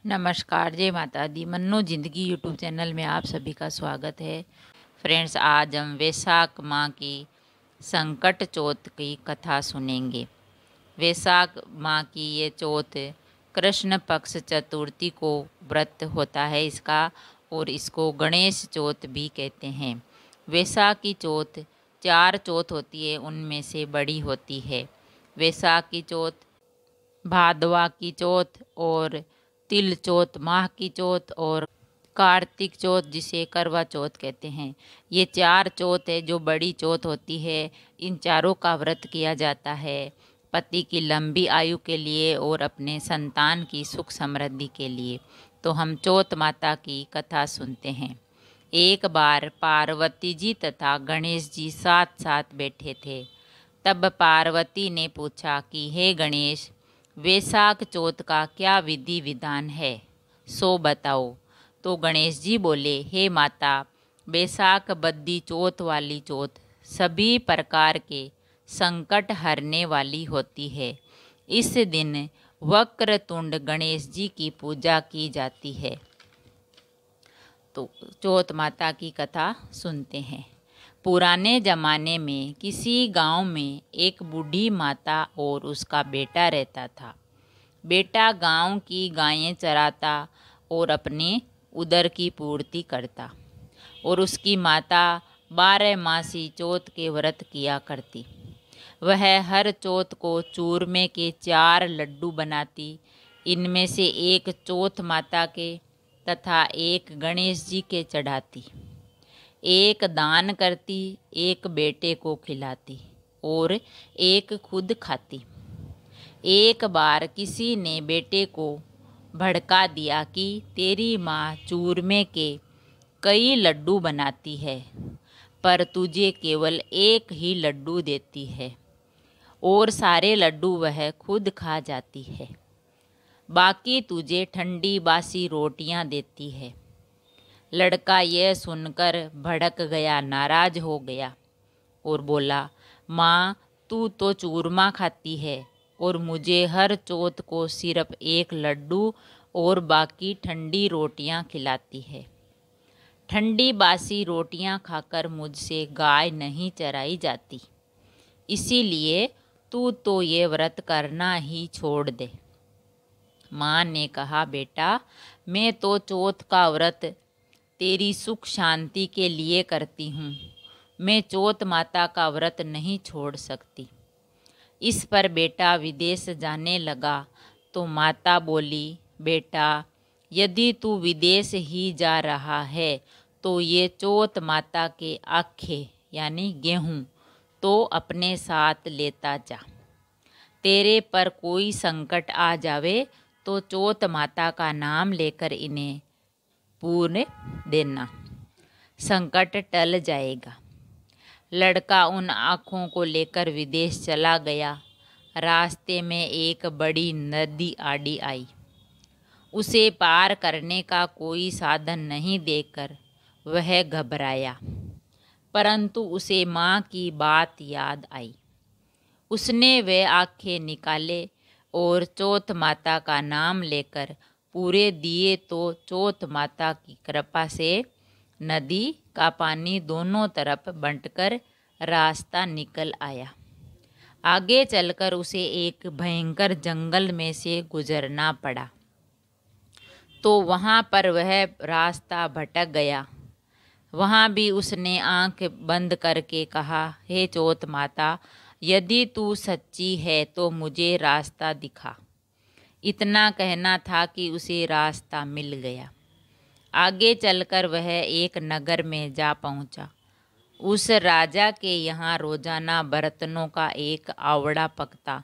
नमस्कार, जय माता दी। मन्नो ज़िंदगी यूट्यूब चैनल में आप सभी का स्वागत है। फ्रेंड्स, आज हम वैशाख माह की संकट चौथ की कथा सुनेंगे। वैशाख माह की ये चौथ कृष्ण पक्ष चतुर्थी को व्रत होता है इसका, और इसको गणेश चौथ भी कहते हैं। वैशाख की चौथ 4 चौथ होती है, उनमें से बड़ी होती है वैशाख की चौथ, भादवा की चौथ और तिल चौथ, माह की चौथ और कार्तिक चौथ जिसे करवा चौथ कहते हैं। ये 4 चौथ है जो बड़ी चौथ होती है। इन चारों का व्रत किया जाता है पति की लंबी आयु के लिए और अपने संतान की सुख समृद्धि के लिए। तो हम चौथ माता की कथा सुनते हैं। एक बार पार्वती जी तथा गणेश जी साथ साथ बैठे थे। तब पार्वती ने पूछा कि हे गणेश, वैशाख चौथ का क्या विधि विधान है, सो बताओ। तो गणेश जी बोले, हे माता, वैशाख बद्दी चौथ वाली चौथ सभी प्रकार के संकट हरने वाली होती है। इस दिन वक्रतुंड गणेश जी की पूजा की जाती है। तो चौथ माता की कथा सुनते हैं। पुराने ज़माने में किसी गांव में एक बूढ़ी माता और उसका बेटा रहता था। बेटा गांव की गायें चराता और अपने उदर की पूर्ति करता, और उसकी माता 12 मासी चौथ के व्रत किया करती। वह हर चौथ को चूरमे के 4 लड्डू बनाती। इनमें से एक चौथ माता के तथा एक गणेश जी के चढ़ाती, एक दान करती, एक बेटे को खिलाती और एक खुद खाती। एक बार किसी ने बेटे को भड़का दिया कि तेरी माँ चूरमे के कई लड्डू बनाती है, पर तुझे केवल एक ही लड्डू देती है और सारे लड्डू वह खुद खा जाती है। बाकी तुझे ठंडी बासी रोटियां देती है। लड़का यह सुनकर भड़क गया, नाराज हो गया और बोला, माँ, तू तो चूरमा खाती है और मुझे हर चौथ को सिर्फ एक लड्डू और बाकी ठंडी रोटियां खिलाती है। ठंडी बासी रोटियां खाकर मुझसे गाय नहीं चराई जाती, इसीलिए तू तो ये व्रत करना ही छोड़ दे। माँ ने कहा, बेटा, मैं तो चौथ का व्रत तेरी सुख शांति के लिए करती हूँ। मैं चौथ माता का व्रत नहीं छोड़ सकती। इस पर बेटा विदेश जाने लगा तो माता बोली, बेटा, यदि तू विदेश ही जा रहा है तो ये चौथ माता के आखे यानी गेहूँ तो अपने साथ लेता जा। तेरे पर कोई संकट आ जावे तो चौथ माता का नाम लेकर इन्हें पूर्ण देना, संकट टल जाएगा। लड़का उन आँखों को लेकर विदेश चला गया। रास्ते में एक बड़ी नदी आड़ी आई। उसे पार करने का कोई साधन नहीं देखकर वह घबराया, परंतु उसे माँ की बात याद आई। उसने वे आँखें निकाले और चौथ माता का नाम लेकर पूरे दिए तो चौथ माता की कृपा से नदी का पानी दोनों तरफ बंटकर रास्ता निकल आया। आगे चलकर उसे एक भयंकर जंगल में से गुजरना पड़ा, तो वहाँ पर वह रास्ता भटक गया। वहाँ भी उसने आँख बंद करके कहा, हे चौथ माता, यदि तू सच्ची है तो मुझे रास्ता दिखा। इतना कहना था कि उसे रास्ता मिल गया। आगे चलकर वह एक नगर में जा पहुंचा। उस राजा के यहाँ रोजाना बर्तनों का एक आवड़ा पकता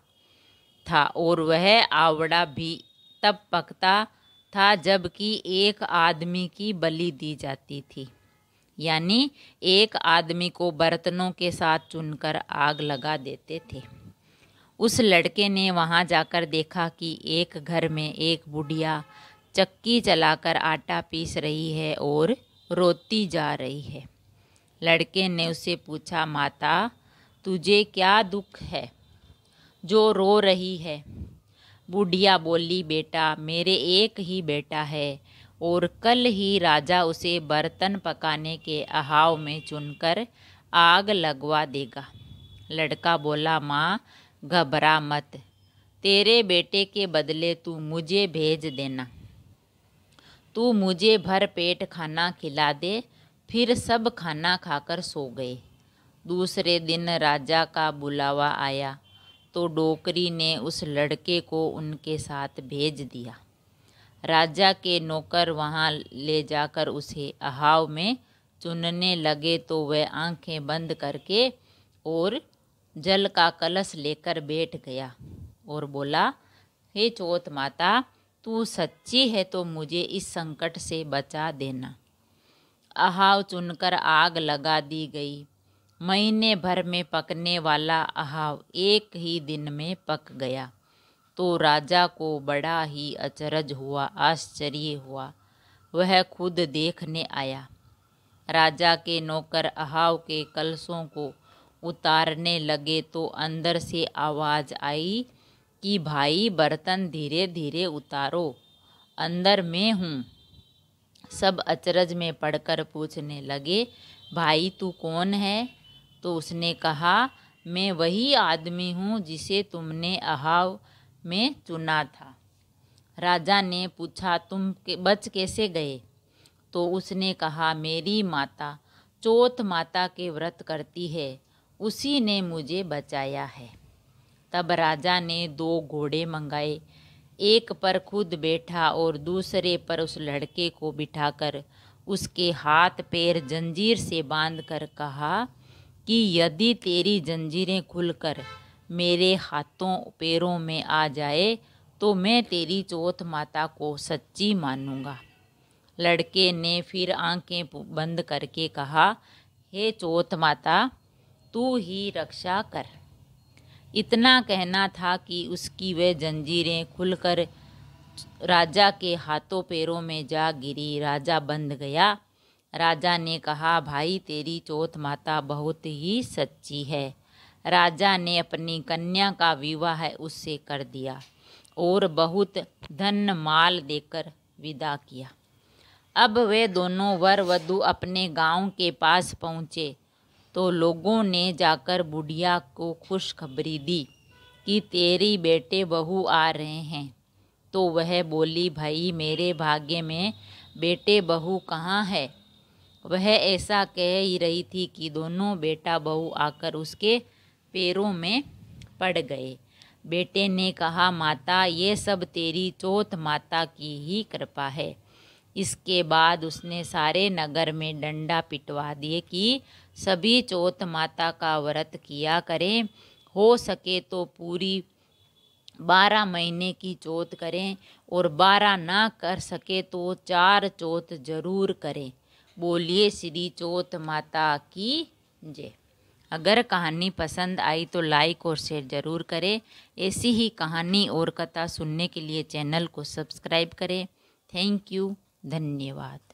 था, और वह आवड़ा भी तब पकता था जबकि एक आदमी की बलि दी जाती थी, यानी एक आदमी को बर्तनों के साथ चुनकर आग लगा देते थे। उस लड़के ने वहाँ जाकर देखा कि एक घर में एक बुढ़िया चक्की चलाकर आटा पीस रही है और रोती जा रही है। लड़के ने उससे पूछा, माता, तुझे क्या दुख है जो रो रही है? बुढ़िया बोली, बेटा मेरे एक ही बेटा है और कल ही राजा उसे बर्तन पकाने के अहाव में चुनकर आग लगवा देगा। लड़का बोला, माँ घबरा मत, तेरे बेटे के बदले तू मुझे भेज देना। तू मुझे भर पेट खाना खिला दे। फिर सब खाना खाकर सो गए। दूसरे दिन राजा का बुलावा आया तो डोकरी ने उस लड़के को उनके साथ भेज दिया। राजा के नौकर वहाँ ले जाकर उसे अहाव में चुनने लगे तो वह आंखें बंद करके और जल का कलश लेकर बैठ गया और बोला, हे चौथ माता, तू सच्ची है तो मुझे इस संकट से बचा देना। अहाव चुनकर आग लगा दी गई। महीने भर में पकने वाला अहाव एक ही दिन में पक गया तो राजा को बड़ा ही अचरज हुआ, आश्चर्य हुआ। वह खुद देखने आया। राजा के नौकर अहाव के कलशों को उतारने लगे तो अंदर से आवाज़ आई कि भाई बर्तन धीरे धीरे उतारो, अंदर मैं हूँ। सब अचरज में पड़कर पूछने लगे, भाई तू कौन है? तो उसने कहा, मैं वही आदमी हूँ जिसे तुमने अहाव में चुना था। राजा ने पूछा, तुम बच कैसे गए? तो उसने कहा, मेरी माता चौथ माता के व्रत करती है, उसी ने मुझे बचाया है। तब राजा ने 2 घोड़े मंगाए, एक पर खुद बैठा और दूसरे पर उस लड़के को बिठाकर उसके हाथ पैर जंजीर से बांधकर कहा कि यदि तेरी जंजीरें खुलकर मेरे हाथों पैरों में आ जाए तो मैं तेरी चौथ माता को सच्ची मानूंगा। लड़के ने फिर आंखें बंद करके कहा, हे चौथ माता, तू ही रक्षा कर। इतना कहना था कि उसकी वे जंजीरें खुलकर राजा के हाथों पैरों में जा गिरी। राजा बंध गया। राजा ने कहा, भाई तेरी चौथ माता बहुत ही सच्ची है। राजा ने अपनी कन्या का विवाह उससे कर दिया और बहुत धन माल देकर विदा किया। अब वे दोनों वर वधू अपने गांव के पास पहुँचे तो लोगों ने जाकर बुढ़िया को खुशखबरी दी कि तेरी बेटे बहू आ रहे हैं। तो वह बोली, भाई मेरे भाग्य में बेटे बहू कहाँ है? वह ऐसा कह ही रही थी कि दोनों बेटा बहू आकर उसके पैरों में पड़ गए। बेटे ने कहा, माता ये सब तेरी चौथ माता की ही कृपा है। इसके बाद उसने सारे नगर में डंडा पिटवा दिए कि सभी चौथ माता का व्रत किया करें, हो सके तो पूरी 12 महीने की चौथ करें और 12 ना कर सके तो 4 चौथ जरूर करें। बोलिए श्री चौथ माता की जय। अगर कहानी पसंद आई तो लाइक और शेयर ज़रूर करें। ऐसी ही कहानी और कथा सुनने के लिए चैनल को सब्सक्राइब करें। थैंक यू, धन्यवाद।